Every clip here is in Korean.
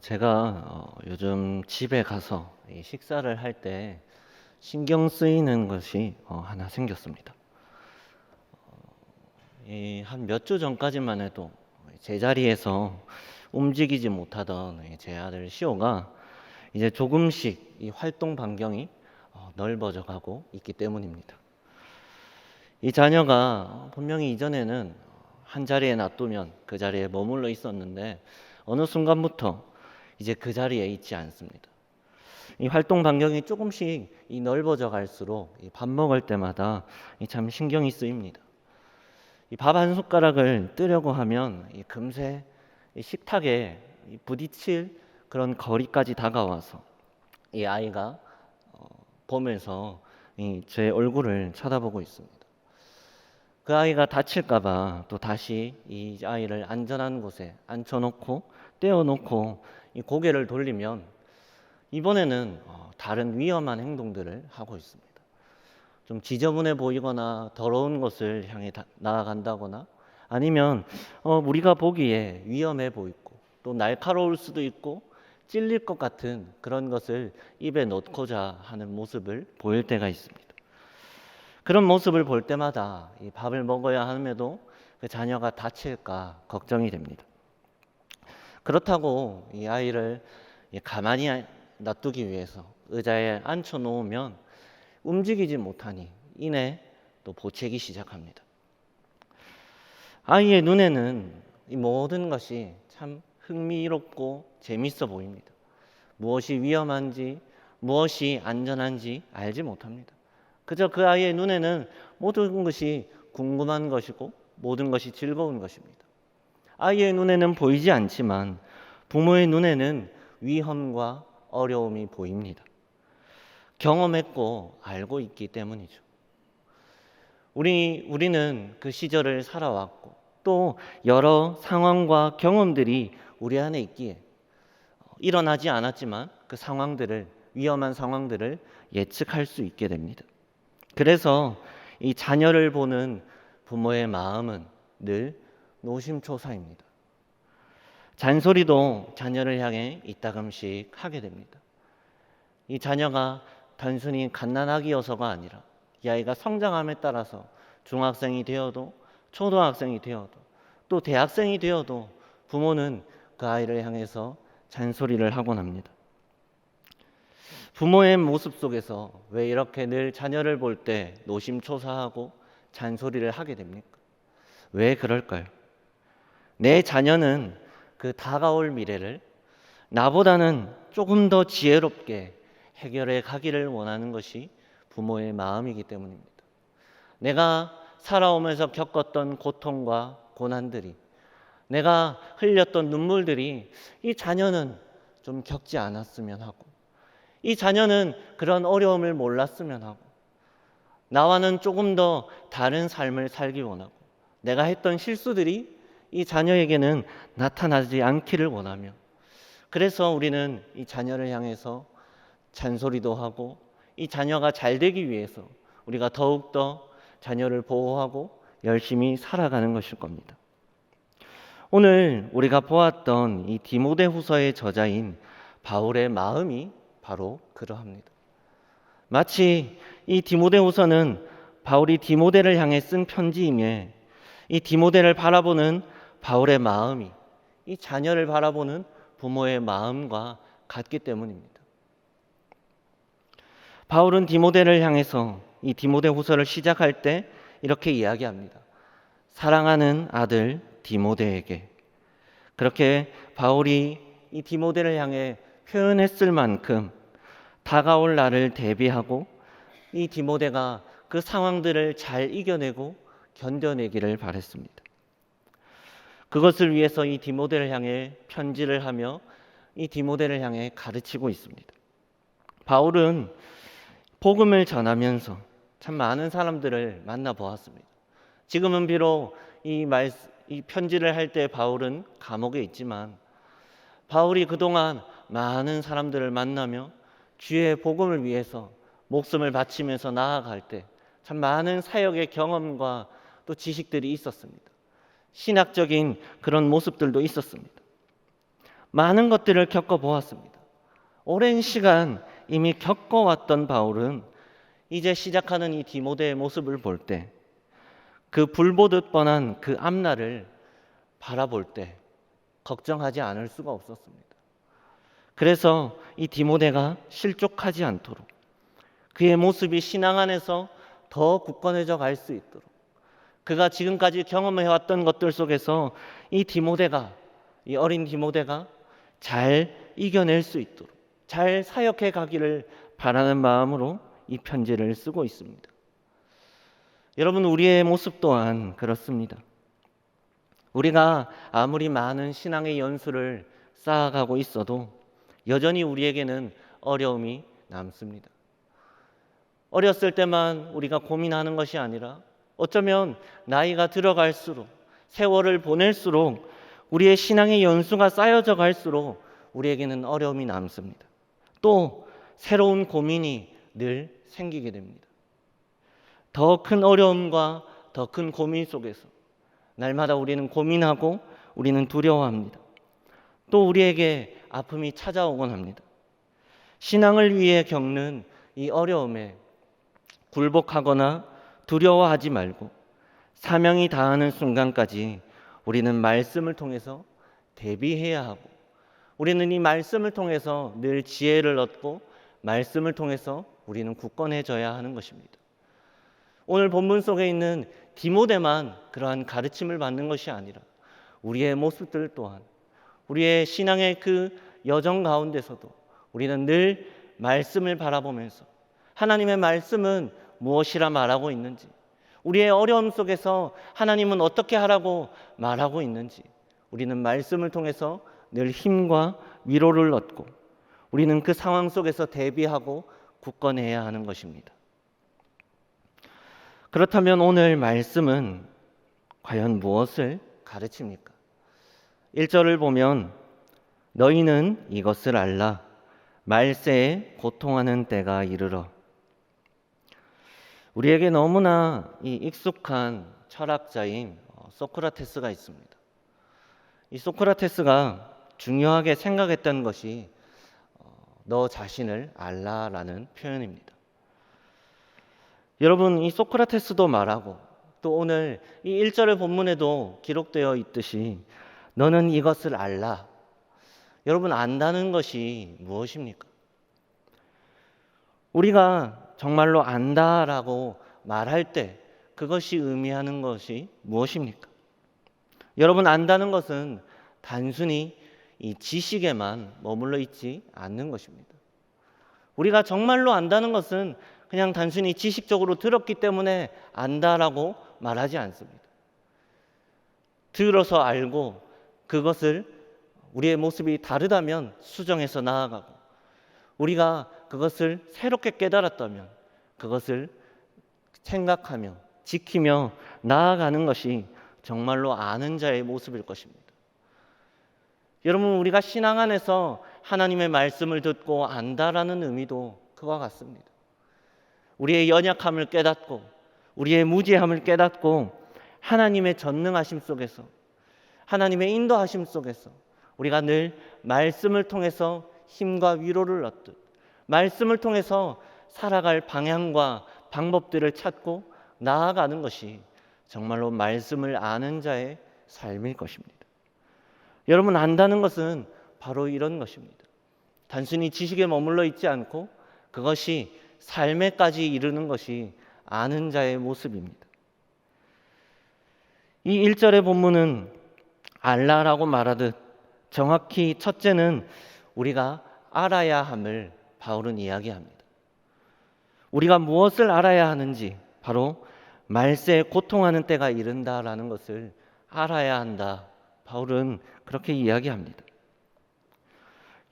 제가 요즘 집에 가서 이 식사를 할 때 신경 쓰이는 것이 하나 생겼습니다. 한 몇 주 전까지만 해도 제자리에서 움직이지 못하던 제 아들 시오가 이제 조금씩 이 활동 반경이 넓어져 가고 있기 때문입니다. 이 자녀가 분명히 이전에는 한 자리에 놔두면 그 자리에 머물러 있었는데 어느 순간부터 이제 그 자리에 있지 않습니다. 이 활동 반경이 조금씩 넓어져 갈수록 밥 먹을 때마다 참 신경이 쓰입니다. 이 밥 한 숟가락을 뜨려고 하면 금세 식탁에 부딪힐 그런 거리까지 다가와서 이 아이가 보면서 제 얼굴을 쳐다보고 있습니다. 그 아이가 다칠까봐 또 다시 이 아이를 안전한 곳에 앉혀놓고 떼어놓고 이 고개를 돌리면 이번에는 다른 위험한 행동들을 하고 있습니다. 좀 지저분해 보이거나 더러운 곳을 향해 나아간다거나 아니면 우리가 보기에 위험해 보이고 또 날카로울 수도 있고 찔릴 것 같은 그런 것을 입에 넣고자 하는 모습을 보일 때가 있습니다. 그런 모습을 볼 때마다 이 밥을 먹어야 함에도 그 자녀가 다칠까 걱정이 됩니다. 그렇다고 이 아이를 가만히 놔두기 위해서 의자에 앉혀 놓으면 움직이지 못하니 이내 또 보채기 시작합니다. 아이의 눈에는 이 모든 것이 참 흥미롭고 재밌어 보입니다. 무엇이 위험한지 무엇이 안전한지 알지 못합니다. 그저 그 아이의 눈에는 모든 것이 궁금한 것이고 모든 것이 즐거운 것입니다. 아이의 눈에는 보이지 않지만 부모의 눈에는 위험과 어려움이 보입니다. 경험했고 알고 있기 때문이죠. 우리는 그 시절을 살아왔고 또 여러 상황과 경험들이 우리 안에 있기에 일어나지 않았지만 그 상황들을 위험한 상황들을 예측할 수 있게 됩니다. 그래서 이 자녀를 보는 부모의 마음은 늘 노심초사입니다. 잔소리도 자녀를 향해 이따금씩 하게 됩니다. 이 자녀가 단순히 갓난아기여서가 아니라 이 아이가 성장함에 따라서 중학생이 되어도 초등학생이 되어도 또 대학생이 되어도 부모는 그 아이를 향해서 잔소리를 하곤 합니다. 부모의 모습 속에서 왜 이렇게 늘 자녀를 볼 때 노심초사하고 잔소리를 하게 됩니까? 왜 그럴까요? 내 자녀는 그 다가올 미래를 나보다는 조금 더 지혜롭게 해결해 가기를 원하는 것이 부모의 마음이기 때문입니다. 내가 살아오면서 겪었던 고통과 고난들이, 내가 흘렸던 눈물들이 이 자녀는 좀 겪지 않았으면 하고, 이 자녀는 그런 어려움을 몰랐으면 하고, 나와는 조금 더 다른 삶을 살기 원하고, 내가 했던 실수들이 이 자녀에게는 나타나지 않기를 원하며, 그래서 우리는 이 자녀를 향해서 잔소리도 하고 이 자녀가 잘 되기 위해서 우리가 더욱더 자녀를 보호하고 열심히 살아가는 것일 겁니다. 오늘 우리가 보았던 이 디모데후서의 저자인 바울의 마음이 바로 그러합니다. 마치 이 디모데후서는 바울이 디모데를 향해 쓴 편지임에 이 디모데를 바라보는 바울의 마음이 이 자녀를 바라보는 부모의 마음과 같기 때문입니다. 바울은 디모데를 향해서 이 디모데후서를 시작할 때 이렇게 이야기합니다. 사랑하는 아들 디모데에게. 그렇게 바울이 이 디모데를 향해 표현했을 만큼 다가올 날을 대비하고 이 디모데가 그 상황들을 잘 이겨내고 견뎌내기를 바랬습니다. 그것을 위해서 이 디모데를 향해 편지를 하며 이 디모데를 향해 가르치고 있습니다. 바울은 복음을 전하면서 참 많은 사람들을 만나보았습니다. 지금은 비록 이 편지를 할 때 바울은 감옥에 있지만 바울이 그동안 많은 사람들을 만나며 주의 복음을 위해서 목숨을 바치면서 나아갈 때 참 많은 사역의 경험과 또 지식들이 있었습니다. 신학적인 그런 모습들도 있었습니다. 많은 것들을 겪어보았습니다. 오랜 시간 이미 겪어왔던 바울은 이제 시작하는 이 디모데의 모습을 볼 때 그 불보듯 뻔한 그 앞날을 바라볼 때 걱정하지 않을 수가 없었습니다. 그래서 이 디모데가 실족하지 않도록 그의 모습이 신앙 안에서 더 굳건해져 갈 수 있도록 그가 지금까지 경험해왔던 것들 속에서 이 디모데가, 이 어린 디모데가 잘 이겨낼 수 있도록 잘 사역해 가기를 바라는 마음으로 이 편지를 쓰고 있습니다. 여러분, 우리의 모습 또한 그렇습니다. 우리가 아무리 많은 신앙의 연수를 쌓아가고 있어도 여전히 우리에게는 어려움이 남습니다. 어렸을 때만 우리가 고민하는 것이 아니라 어쩌면 나이가 들어갈수록 세월을 보낼수록 우리의 신앙의 연수가 쌓여져 갈수록 우리에게는 어려움이 남습니다. 또 새로운 고민이 늘 생기게 됩니다. 더 큰 어려움과 더 큰 고민 속에서 날마다 우리는 고민하고 우리는 두려워합니다. 또 우리에게 아픔이 찾아오곤 합니다. 신앙을 위해 겪는 이 어려움에 굴복하거나 두려워하지 말고 사명이 다하는 순간까지 우리는 말씀을 통해서 대비해야 하고 우리는 이 말씀을 통해서 늘 지혜를 얻고 말씀을 통해서 우리는 굳건해져야 하는 것입니다. 오늘 본문 속에 있는 디모데만 그러한 가르침을 받는 것이 아니라 우리의 모습들 또한 우리의 신앙의 그 여정 가운데서도 우리는 늘 말씀을 바라보면서 하나님의 말씀은 무엇이라 말하고 있는지, 우리의 어려움 속에서 하나님은 어떻게 하라고 말하고 있는지 우리는 말씀을 통해서 늘 힘과 위로를 얻고 우리는 그 상황 속에서 대비하고 굳건해야 하는 것입니다. 그렇다면 오늘 말씀은 과연 무엇을 가르칩니까? 1절을 보면 너희는 이것을 알라 말세에 고통하는 때가 이르러. 우리에게 너무나 이 익숙한 철학자인 소크라테스가 있습니다. 이 소크라테스가 중요하게 생각했던 것이 너 자신을 알라라는 표현입니다. 여러분, 이 소크라테스도 말하고 또 오늘 이 1절의 본문에도 기록되어 있듯이 너는 이것을 알라. 여러분, 안다는 것이 무엇입니까? 우리가 정말로 안다라고 말할 때 그것이 의미하는 것이 무엇입니까? 여러분, 안다는 것은 단순히 이 지식에만 머물러 있지 않는 것입니다. 우리가 정말로 안다는 것은 그냥 단순히 지식적으로 들었기 때문에 안다라고 말하지 않습니다. 들어서 알고 그것을 우리의 모습이 다르다면 수정해서 나아가고 우리가 그것을 새롭게 깨달았다면 그것을 생각하며 지키며 나아가는 것이 정말로 아는 자의 모습일 것입니다. 여러분, 우리가 신앙 안에서 하나님의 말씀을 듣고 안다라는 의미도 그와 같습니다. 우리의 연약함을 깨닫고 우리의 무지함을 깨닫고 하나님의 전능하심 속에서 하나님의 인도하심 속에서 우리가 늘 말씀을 통해서 힘과 위로를 얻듯 말씀을 통해서 살아갈 방향과 방법들을 찾고 나아가는 것이 정말로 말씀을 아는 자의 삶일 것입니다. 여러분, 안다는 것은 바로 이런 것입니다. 단순히 지식에 머물러 있지 않고 그것이 삶에까지 이르는 것이 아는 자의 모습입니다. 이 1절의 본문은 알라라고 말하듯 정확히 첫째는 우리가 알아야 함을 바울은 이야기합니다. 우리가 무엇을 알아야 하는지 바로 말세에 고통하는 때가 이른다라는 것을 알아야 한다. 바울은 그렇게 이야기합니다.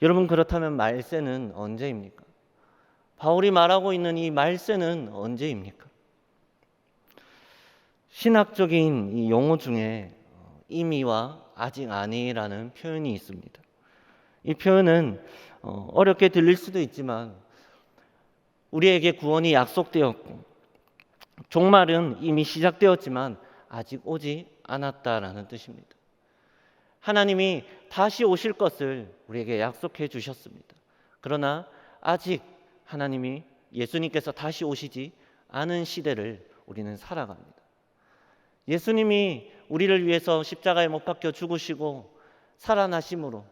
여러분, 그렇다면 말세는 언제입니까? 바울이 말하고 있는 이 말세는 언제입니까? 신학적인 이 용어 중에 이미와 아직 아니라는 표현이 있습니다. 이 표현은 어렵게 들릴 수도 있지만 우리에게 구원이 약속되었고 종말은 이미 시작되었지만 아직 오지 않았다라는 뜻입니다. 하나님이 다시 오실 것을 우리에게 약속해 주셨습니다. 그러나 아직 하나님이 예수님께서 다시 오시지 않은 시대를 우리는 살아갑니다. 예수님이 우리를 위해서 십자가에 못 박혀 죽으시고 살아나심으로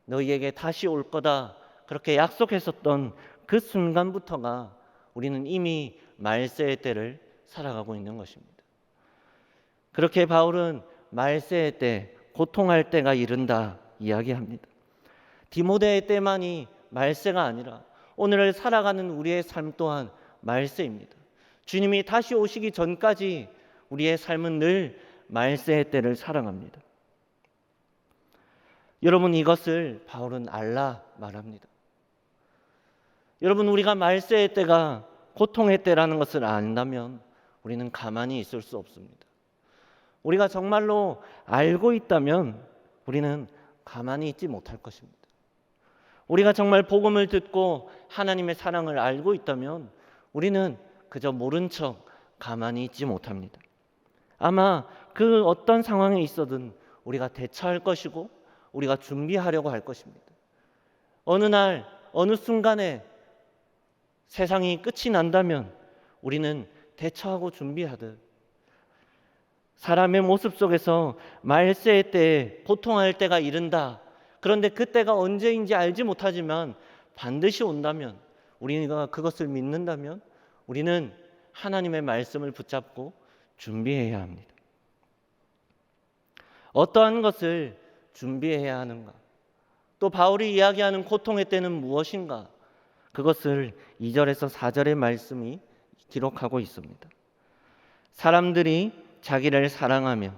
너희에게 다시 올 거다 그렇게 약속했었던 그 순간부터가 우리는 이미 말세의 때를 살아가고 있는 것입니다. 그렇게 바울은 말세의 때, 고통할 때가 이른다 이야기합니다. 디모데의 때만이 말세가 아니라 오늘을 살아가는 우리의 삶 또한 말세입니다. 주님이 다시 오시기 전까지 우리의 삶은 늘 말세의 때를 살아갑니다. 여러분, 이것을 바울은 알라 말합니다. 여러분, 우리가 말세의 때가 고통의 때라는 것을 안다면 우리는 가만히 있을 수 없습니다. 우리가 정말로 알고 있다면 우리는 가만히 있지 못할 것입니다. 우리가 정말 복음을 듣고 하나님의 사랑을 알고 있다면 우리는 그저 모른 척 가만히 있지 못합니다. 아마 그 어떤 상황에 있어든 우리가 대처할 것이고 우리가 준비하려고 할 것입니다. 어느 날 어느 순간에 세상이 끝이 난다면 우리는 대처하고 준비하듯 사람의 모습 속에서 말세의 때에 고통할 때가 이른다. 그런데 그때가 언제인지 알지 못하지만 반드시 온다면, 우리가 그것을 믿는다면 우리는 하나님의 말씀을 붙잡고 준비해야 합니다. 어떠한 것을 준비해야 하는가? 또 바울이 이야기하는 고통의 때는 무엇인가? 그것을 2절에서 4절의 말씀이 기록하고 있습니다. 사람들이 자기를 사랑하며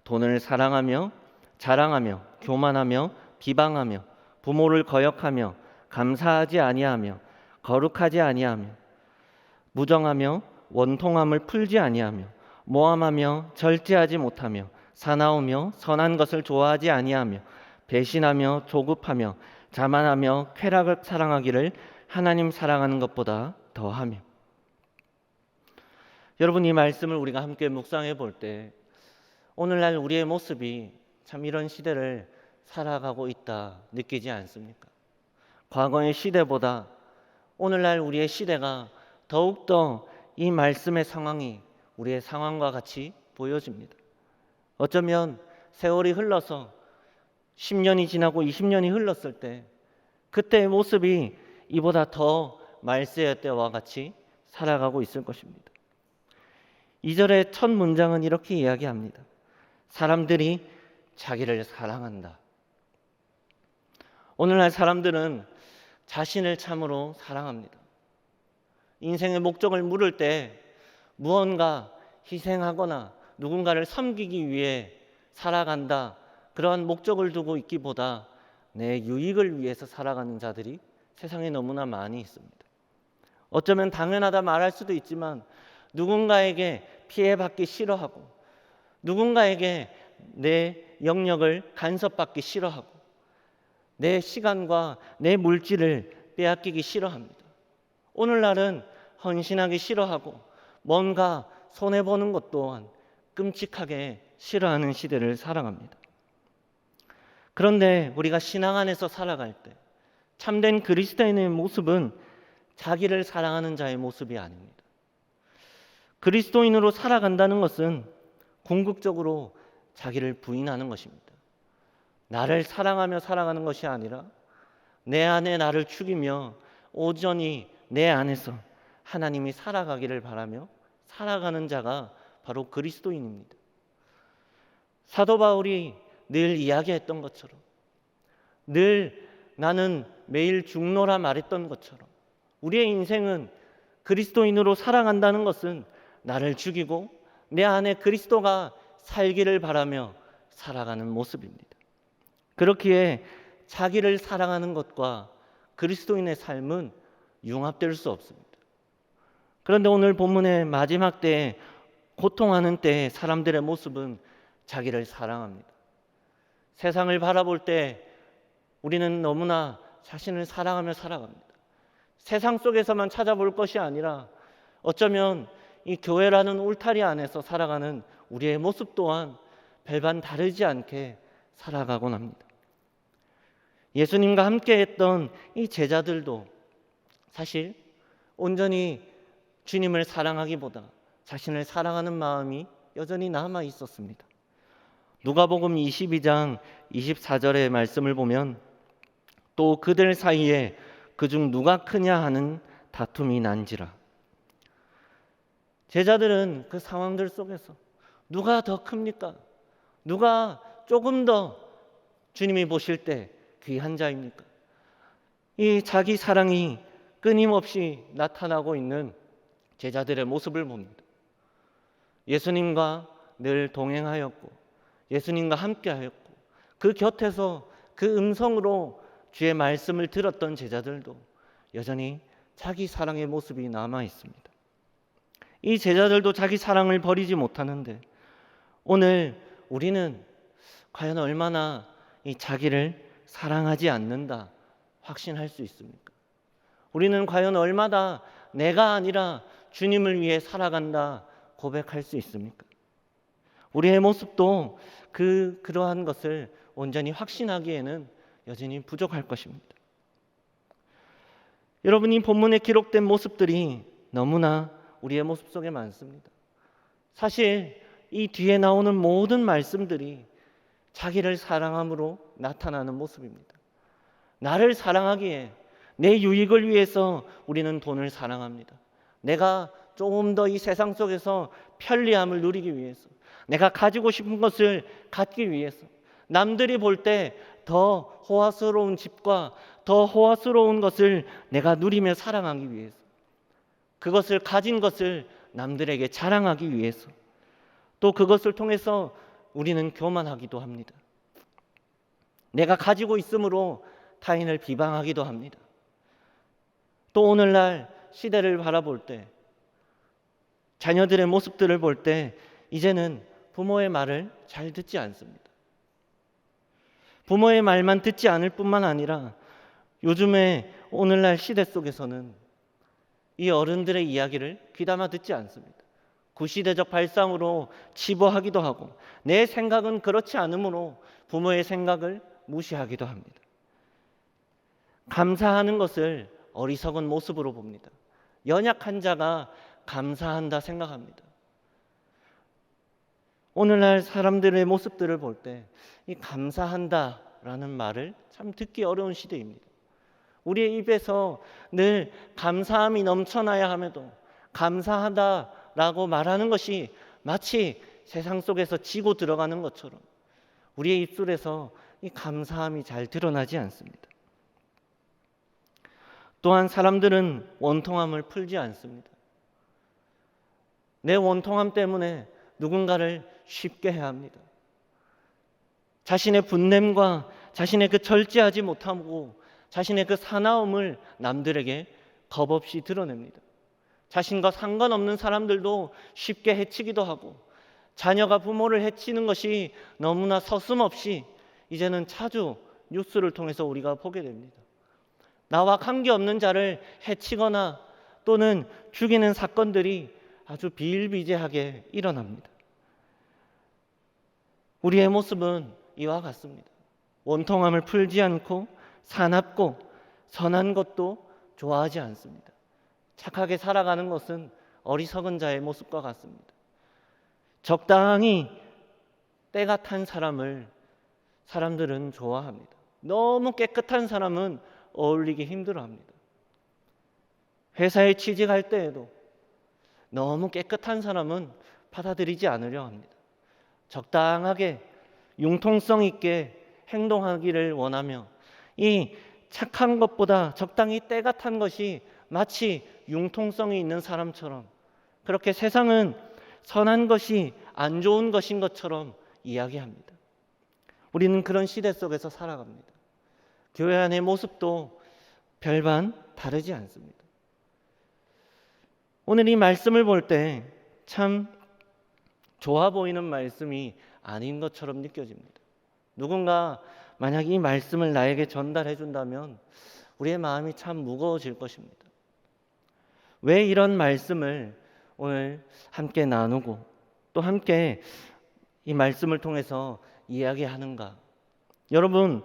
돈을 사랑하며 자랑하며 교만하며 비방하며 부모를 거역하며 감사하지 아니하며 거룩하지 아니하며 무정하며 원통함을 풀지 아니하며 모함하며 절제하지 못하며 사나우며 선한 것을 좋아하지 아니하며 배신하며 조급하며 자만하며 쾌락을 사랑하기를 하나님 사랑하는 것보다 더하며. 여러분, 이 말씀을 우리가 함께 묵상해 볼 때 오늘날 우리의 모습이 참 이런 시대를 살아가고 있다 느끼지 않습니까? 과거의 시대보다 오늘날 우리의 시대가 더욱더 이 말씀의 상황이 우리의 상황과 같이 보여집니다. 어쩌면 세월이 흘러서 10년이 지나고 20년이 흘렀을 때 그때의 모습이 이보다 더 말세의 때와 같이 살아가고 있을 것입니다. 2절의 첫 문장은 이렇게 이야기합니다. 사람들이 자기를 사랑한다. 오늘날 사람들은 자신을 참으로 사랑합니다. 인생의 목적을 물을 때 무언가 희생하거나 누군가를 섬기기 위해 살아간다. 그러한 목적을 두고 있기보다 내 유익을 위해서 살아가는 자들이 세상에 너무나 많이 있습니다. 어쩌면 당연하다 말할 수도 있지만 누군가에게 피해받기 싫어하고 누군가에게 내 영역을 간섭받기 싫어하고 내 시간과 내 물질을 빼앗기기 싫어합니다. 오늘날은 헌신하기 싫어하고 뭔가 손해보는 것 또한 끔찍하게 싫어하는 시대를 살아갑니다. 그런데 우리가 신앙 안에서 살아갈 때 참된 그리스도인의 모습은 자기를 사랑하는 자의 모습이 아닙니다. 그리스도인으로 살아간다는 것은 궁극적으로 자기를 부인하는 것입니다. 나를 사랑하며 살아가는 것이 아니라 내 안에 나를 죽이며 온전히 내 안에서 하나님이 살아가기를 바라며 살아가는 자가 바로 그리스도인입니다. 사도 바울이 늘 이야기했던 것처럼, 늘 나는 매일 죽노라 말했던 것처럼 우리의 인생은 그리스도인으로 살아간다는 것은 나를 죽이고 내 안에 그리스도가 살기를 바라며 살아가는 모습입니다. 그렇기에 자기를 사랑하는 것과 그리스도인의 삶은 융합될 수 없습니다. 그런데 오늘 본문의 마지막 때에 고통하는 때에 사람들의 모습은 자기를 사랑합니다. 세상을 바라볼 때 우리는 너무나 자신을 사랑하며 살아갑니다. 세상 속에서만 찾아볼 것이 아니라 어쩌면 이 교회라는 울타리 안에서 살아가는 우리의 모습 또한 별반 다르지 않게 살아가곤 합니다. 예수님과 함께 했던 이 제자들도 사실 온전히 주님을 사랑하기보다 자신을 사랑하는 마음이 여전히 남아 있었습니다. 누가복음 22장 24절의 말씀을 보면 또 그들 사이에 그중 누가 크냐 하는 다툼이 난지라. 제자들은 그 상황들 속에서 누가 더 큽니까? 누가 조금 더 주님이 보실 때 귀한 자입니까? 이 자기 사랑이 끊임없이 나타나고 있는 제자들의 모습을 봅니다. 예수님과 늘 동행하였고 예수님과 함께하였고 그 곁에서 그 음성으로 주의 말씀을 들었던 제자들도 여전히 자기 사랑의 모습이 남아 있습니다. 이 제자들도 자기 사랑을 버리지 못하는데 오늘 우리는 과연 얼마나 이 자기를 사랑하지 않는다 확신할 수 있습니까? 우리는 과연 얼마나 내가 아니라 주님을 위해 살아간다 고백할 수 있습니까? 우리의 모습도 그러한 것을 온전히 확신하기에는 여전히 부족할 것입니다. 여러분, 이 본문에 기록된 모습들이 너무나 우리의 모습 속에 많습니다. 사실 이 뒤에 나오는 모든 말씀들이 자기를 사랑함으로 나타나는 모습입니다. 나를 사랑하기에 내 유익을 위해서 우리는 돈을 사랑합니다. 내가 조금 더 이 세상 속에서 편리함을 누리기 위해서, 내가 가지고 싶은 것을 갖기 위해서, 남들이 볼 때 더 호화스러운 집과 더 호화스러운 것을 내가 누리며 사랑하기 위해서, 그것을 가진 것을 남들에게 자랑하기 위해서, 또 그것을 통해서 우리는 교만하기도 합니다. 내가 가지고 있으므로 타인을 비방하기도 합니다. 또 오늘날 시대를 바라볼 때, 자녀들의 모습들을 볼 때 이제는 부모의 말을 잘 듣지 않습니다. 부모의 말만 듣지 않을 뿐만 아니라 요즘에 오늘날 시대 속에서는 이 어른들의 이야기를 귀담아 듣지 않습니다. 구시대적 발상으로 치부하기도 하고 내 생각은 그렇지 않으므로 부모의 생각을 무시하기도 합니다. 감사하는 것을 어리석은 모습으로 봅니다. 연약한 자가 감사한다 생각합니다. 오늘날 사람들의 모습들을 볼 때 이 감사한다라는 말을 참 듣기 어려운 시대입니다. 우리의 입에서 늘 감사함이 넘쳐나야 함에도 감사하다라고 말하는 것이 마치 세상 속에서 지고 들어가는 것처럼 우리의 입술에서 이 감사함이 잘 드러나지 않습니다. 또한 사람들은 원통함을 풀지 않습니다. 내 원통함 때문에 누군가를 쉽게 해야 합니다. 자신의 분냄과 자신의 그 절제하지 못하고 자신의 그 사나움을 남들에게 겁없이 드러냅니다. 자신과 상관없는 사람들도 쉽게 해치기도 하고 자녀가 부모를 해치는 것이 너무나 서슴없이 이제는 자주 뉴스를 통해서 우리가 보게 됩니다. 나와 관계없는 자를 해치거나 또는 죽이는 사건들이 아주 비일비재하게 일어납니다. 우리의 모습은 이와 같습니다. 원통함을 풀지 않고 사납고 선한 것도 좋아하지 않습니다. 착하게 살아가는 것은 어리석은 자의 모습과 같습니다. 적당히 때가 탄 사람을 사람들은 좋아합니다. 너무 깨끗한 사람은 어울리기 힘들어합니다. 회사에 취직할 때에도 너무 깨끗한 사람은 받아들이지 않으려 합니다. 적당하게 융통성 있게 행동하기를 원하며 이 착한 것보다 적당히 때가 탄 것이 마치 융통성이 있는 사람처럼 그렇게 세상은 선한 것이 안 좋은 것인 것처럼 이야기합니다. 우리는 그런 시대 속에서 살아갑니다. 교회 안의 모습도 별반 다르지 않습니다. 오늘 이 말씀을 볼 때 참 좋아 보이는 말씀이 아닌 것처럼 느껴집니다. 누군가 만약 이 말씀을 나에게 전달해 준다면 우리의 마음이 참 무거워질 것입니다. 왜 이런 말씀을 오늘 함께 나누고 또 함께 이 말씀을 통해서 이야기하는가? 여러분,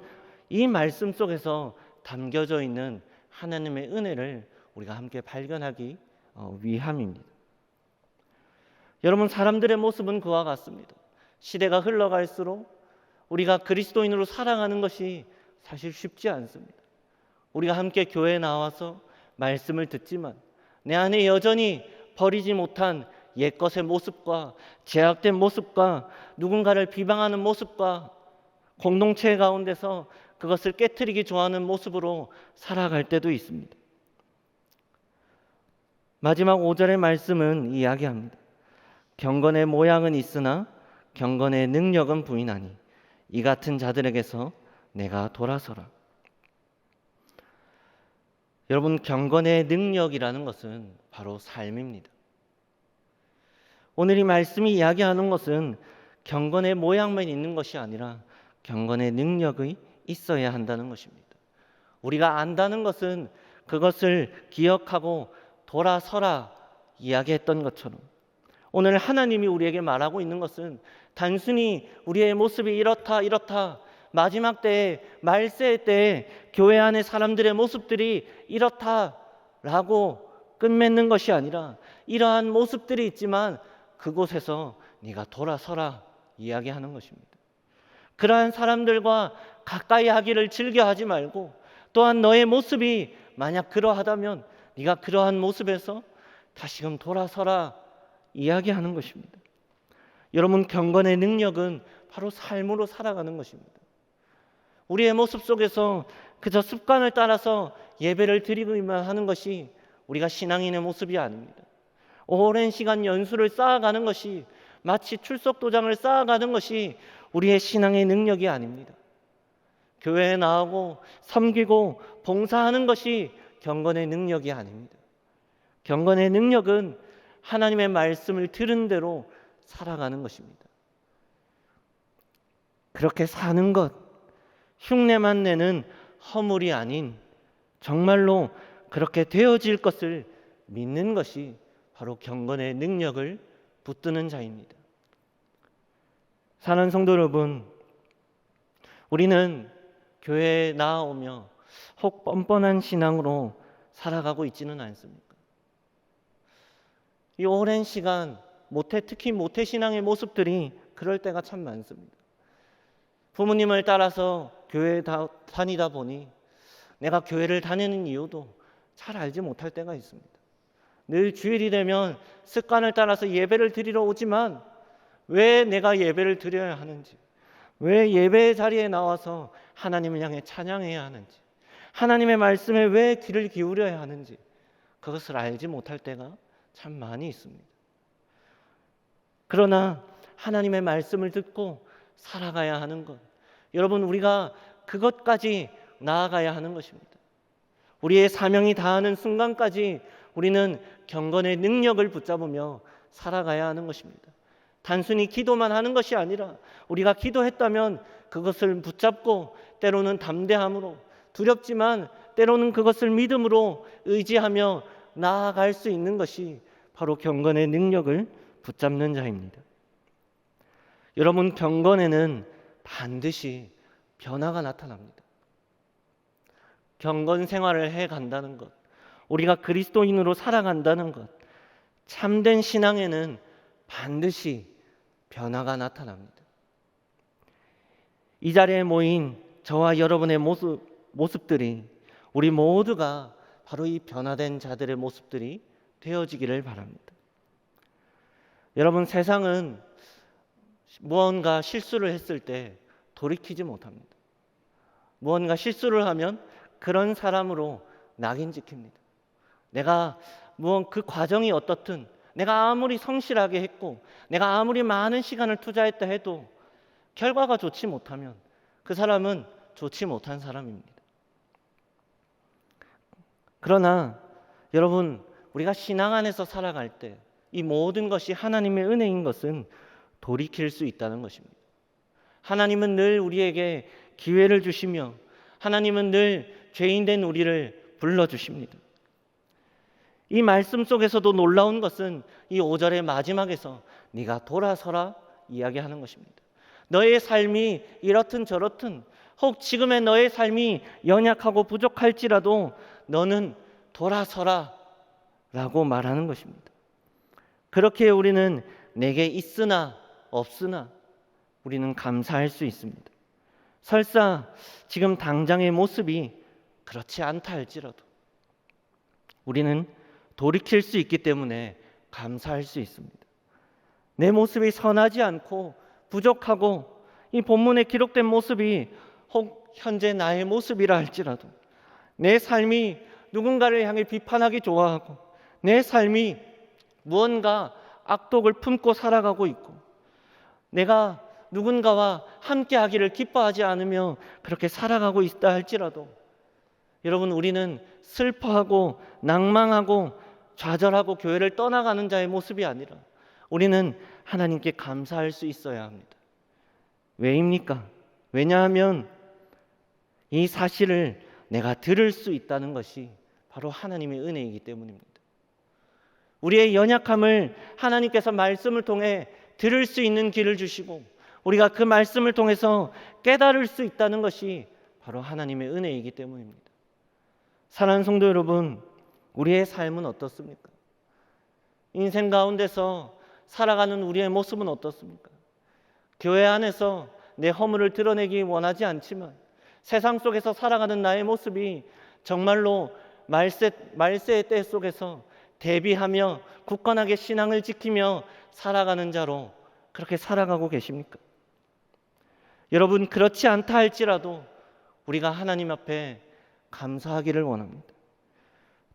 이 말씀 속에서 담겨져 있는 하나님의 은혜를 우리가 함께 발견하기 위함입니다. 여러분, 사람들의 모습은 그와 같습니다. 시대가 흘러갈수록 우리가 그리스도인으로 살아가는 것이 사실 쉽지 않습니다. 우리가 함께 교회에 나와서 말씀을 듣지만 내 안에 여전히 버리지 못한 옛것의 모습과 제약된 모습과 누군가를 비방하는 모습과 공동체 가운데서 그것을 깨트리기 좋아하는 모습으로 살아갈 때도 있습니다. 마지막 5절의 말씀은 이야기합니다. 경건의 모양은 있으나 경건의 능력은 부인하니 이 같은 자들에게서 내가 돌아서라. 여러분, 경건의 능력이라는 것은 바로 삶입니다. 오늘 이 말씀이 이야기하는 것은 경건의 모양만 있는 것이 아니라 경건의 능력이 있어야 한다는 것입니다. 우리가 안다는 것은 그것을 기억하고 돌아서라 이야기했던 것처럼 오늘 하나님이 우리에게 말하고 있는 것은 단순히 우리의 모습이 이렇다 마지막 때에 말세 때에 교회 안의 사람들의 모습들이 이렇다라고 끝맺는 것이 아니라 이러한 모습들이 있지만 그곳에서 네가 돌아서라 이야기하는 것입니다. 그러한 사람들과 가까이 하기를 즐겨하지 말고 또한 너의 모습이 만약 그러하다면 네가 그러한 모습에서 다시금 돌아서라 이야기하는 것입니다. 여러분, 경건의 능력은 바로 삶으로 살아가는 것입니다. 우리의 모습 속에서 그저 습관을 따라서 예배를 드리기만 하는 것이 우리가 신앙인의 모습이 아닙니다. 오랜 시간 연수를 쌓아가는 것이 마치 출석 도장을 쌓아가는 것이 우리의 신앙의 능력이 아닙니다. 교회에 나오고 섬기고 봉사하는 것이 경건의 능력이 아닙니다. 경건의 능력은 하나님의 말씀을 들은 대로 살아가는 것입니다. 그렇게 사는 것, 흉내만 내는 허물이 아닌 정말로 그렇게 되어질 것을 믿는 것이 바로 경건의 능력을 붙드는 자입니다. 사랑하는 성도 여러분, 우리는 교회에 나아오며 혹 뻔뻔한 신앙으로 살아가고 있지는 않습니까? 이 오랜 시간 특히 모태신앙의 모습들이 그럴 때가 참 많습니다. 부모님을 따라서 교회에 다니다 보니 내가 교회를 다니는 이유도 잘 알지 못할 때가 있습니다. 늘 주일이 되면 습관을 따라서 예배를 드리러 오지만 왜 내가 예배를 드려야 하는지, 왜 예배의 자리에 나와서 하나님을 향해 찬양해야 하는지, 하나님의 말씀에 왜 귀를 기울여야 하는지 그것을 알지 못할 때가 참 많이 있습니다. 그러나 하나님의 말씀을 듣고 살아가야 하는 것, 여러분, 우리가 그것까지 나아가야 하는 것입니다. 우리의 사명이 다하는 순간까지 우리는 경건의 능력을 붙잡으며 살아가야 하는 것입니다. 단순히 기도만 하는 것이 아니라 우리가 기도했다면 그것을 붙잡고 때로는 담대함으로, 두렵지만 때로는 그것을 믿음으로 의지하며 나아갈 수 있는 것이 바로 경건의 능력을 붙잡는 자입니다. 여러분, 경건에는 반드시 변화가 나타납니다. 경건 생활을 해간다는 것, 우리가 그리스도인으로 살아간다는 것, 참된 신앙에는 반드시 변화가 나타납니다. 이 자리에 모인 저와 여러분의 모습들이 우리 모두가 바로 이 변화된 자들의 모습들이 되어지기를 바랍니다. 여러분, 세상은 무언가 실수를 했을 때 돌이키지 못합니다. 무언가 실수를 하면 그런 사람으로 낙인 찍힙니다. 내가 그 과정이 어떻든, 내가 아무리 성실하게 했고 내가 아무리 많은 시간을 투자했다 해도 결과가 좋지 못하면 그 사람은 좋지 못한 사람입니다. 그러나 여러분, 우리가 신앙 안에서 살아갈 때 이 모든 것이 하나님의 은혜인 것은 돌이킬 수 있다는 것입니다. 하나님은 늘 우리에게 기회를 주시며 하나님은 늘 죄인된 우리를 불러주십니다. 이 말씀 속에서도 놀라운 것은 이 5절의 마지막에서 네가 돌아서라 이야기하는 것입니다. 너의 삶이 이렇든 저렇든 혹 지금의 너의 삶이 연약하고 부족할지라도 너는 돌아서라 라고 말하는 것입니다. 그렇게 우리는 내게 있으나 없으나 우리는 감사할 수 있습니다. 설사 지금 당장의 모습이 그렇지 않다 할지라도 우리는 돌이킬 수 있기 때문에 감사할 수 있습니다. 내 모습이 선하지 않고 부족하고 이 본문에 기록된 모습이 혹 현재 나의 모습이라 할지라도 내 삶이 누군가를 향해 비판하기 좋아하고 내 삶이 무언가 악독을 품고 살아가고 있고 내가 누군가와 함께하기를 기뻐하지 않으며 그렇게 살아가고 있다 할지라도 여러분, 우리는 슬퍼하고 낭망하고 좌절하고 교회를 떠나가는 자의 모습이 아니라 우리는 하나님께 감사할 수 있어야 합니다. 왜입니까? 왜냐하면 이 사실을 내가 들을 수 있다는 것이 바로 하나님의 은혜이기 때문입니다. 우리의 연약함을 하나님께서 말씀을 통해 들을 수 있는 길을 주시고 우리가 그 말씀을 통해서 깨달을 수 있다는 것이 바로 하나님의 은혜이기 때문입니다. 사랑하는 성도 여러분, 우리의 삶은 어떻습니까? 인생 가운데서 살아가는 우리의 모습은 어떻습니까? 교회 안에서 내 허물을 드러내기 원하지 않지만 세상 속에서 살아가는 나의 모습이 정말로 말세의 때 속에서 대비하며 굳건하게 신앙을 지키며 살아가는 자로 그렇게 살아가고 계십니까? 여러분, 그렇지 않다 할지라도 우리가 하나님 앞에 감사하기를 원합니다.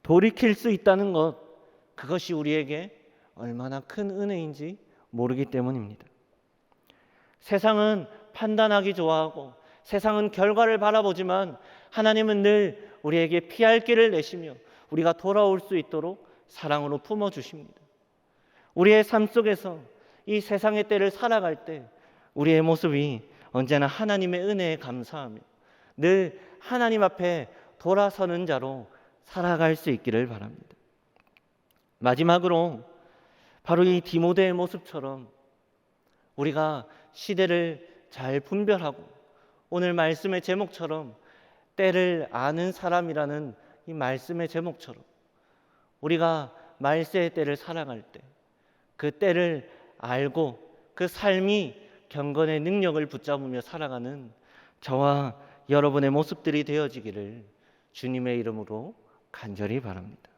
돌이킬 수 있다는 것, 그것이 우리에게 얼마나 큰 은혜인지 모르기 때문입니다. 세상은 판단하기 좋아하고 세상은 결과를 바라보지만 하나님은 늘 우리에게 피할 길을 내시며 우리가 돌아올 수 있도록 사랑으로 품어주십니다. 우리의 삶 속에서 이 세상의 때를 살아갈 때 우리의 모습이 언제나 하나님의 은혜에 감사하며 늘 하나님 앞에 돌아서는 자로 살아갈 수 있기를 바랍니다. 마지막으로 바로 이 디모데의 모습처럼 우리가 시대를 잘 분별하고 오늘 말씀의 제목처럼 때를 아는 사람이라는 이 말씀의 제목처럼 우리가 말세의 때를 살아갈 때 그 때를 알고 그 삶이 경건의 능력을 붙잡으며 살아가는 저와 여러분의 모습들이 되어지기를 주님의 이름으로 간절히 바랍니다.